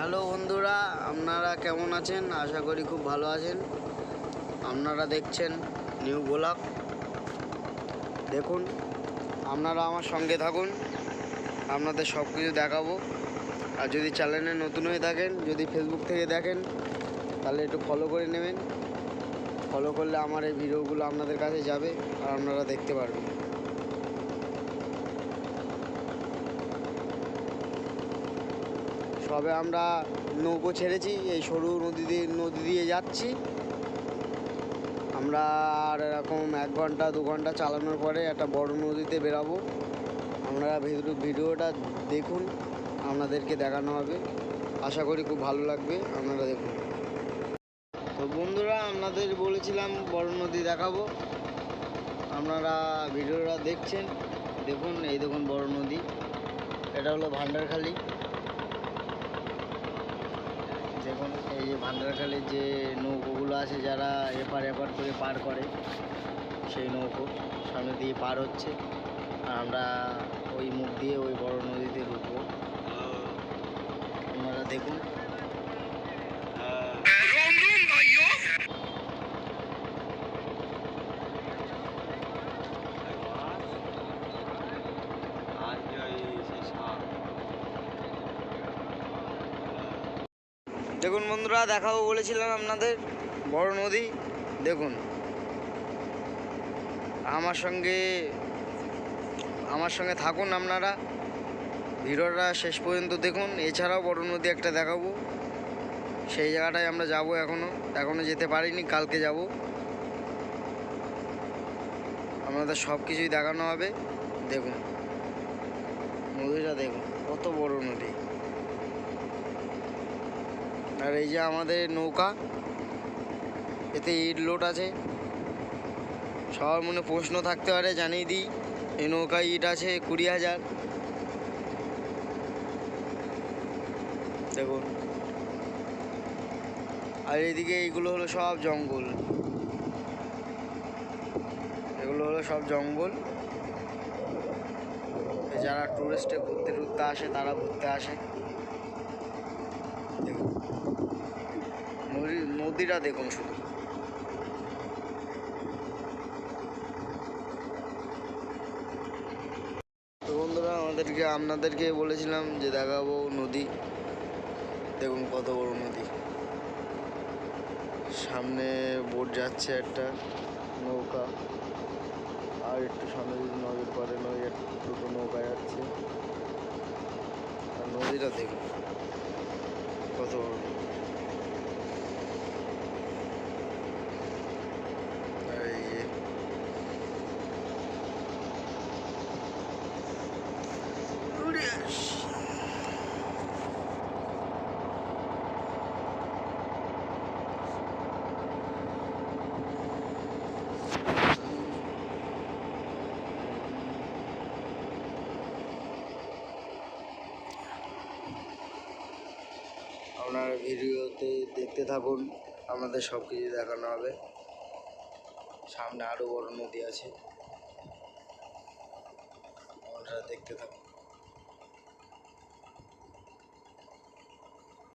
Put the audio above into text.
Hello বন্ধুরা, আপনারা কেমন আছেন? আশা করি খুব ভালো আছেন। আপনারা দেখছেন নিউ ব্লগ। দেখুন, আপনারা আমার সঙ্গে থাকুন, আপনাদের সব কিছু দেখাবো। আর যদি চ্যানেলে নতুন হয়ে থাকেন, যদি ফেসবুক থেকে দেখেন, তাহলে একটু ফলো করে নেবেন। ফলো করলে আমার এই ভিডিওগুলো আপনাদের কাছে যাবে আর আপনারা দেখতে পারবেন। সবে আমরা নৌকো ছেড়েছি, এই সরু নদী দিয়ে যাচ্ছি আমরা। আর এরকম 1 ঘন্টা 2 ঘন্টা চালানোর পরে একটা বড় নদীতে বেরাবো। আপনারা ভিডিওটা দেখুন, আপনাদেরকে দেখানো হবে। আশা করি খুব ভালো লাগবে, আপনারা দেখুন। তো বন্ধুরা, আপনাদের বলেছিলাম বড় নদী দেখাবো, আপনারা ভিডিওটা দেখছেন। দেখুন, এই দেখুন বড় নদী, এটা হলো ভান্ডারখালি। দেখুন, এই যে ভান্ডারখালির যে নৌকোগুলো আছে, যারা এপার করে পার করে, সেই নৌকো সামনে দিয়ে পার হচ্ছে। আর আমরা ওই মুখ দিয়ে ওই বড় নদীতে ঢুকবো। আপনারা দেখুন। দেখুন বন্ধুরা, দেখাবো বলেছিলাম আপনাদের বড় নদী। দেখুন, আমার সঙ্গে থাকুন আপনারা, ভিডিওটা শেষ পর্যন্ত দেখুন। এছাড়াও বড় নদী একটা দেখাবো, সেই জায়গাটায় আমরা যাব। এখনও যেতে পারিনি, কালকে যাব। আপনাদের সব কিছুই দেখানো হবে। দেখুন নদীটা, দেখুন কত বড় নদী। আর এই যে আমাদের নৌকা, এতে ইট লোড আছে। সবার মনে প্রশ্ন থাকতে পারে, জানিয়ে দিই, এই নৌকায় ইট আছে 20,000। দেখুন, আর এইদিকে এইগুলো হলো সব জঙ্গল, এগুলো হলো সব জঙ্গল। যারা টুরিস্টে ঘুরতে আসে, তারা ঘুরতে আসে। দেখুন নদীটা দেখুন শুধু। তো বন্ধুরা, আপনাদেরকে বলেছিলাম যে দেখাবো নদী। দেখুন কত বড় নদী। সামনে বোট যাচ্ছে, একটা নৌকা। আর একটু সামনে যদি নজর পড়ে, দুটো নৌকা যাচ্ছে। আর নদীটা দেখুন কত বড়। আর এই যে আপনারা ভিডিওতে দেখতে থাকুন, আমাদের সব কিছু দেখানো হবে। সামনে আরও বড় নদী আছে, আপনারা দেখতে থাকুন।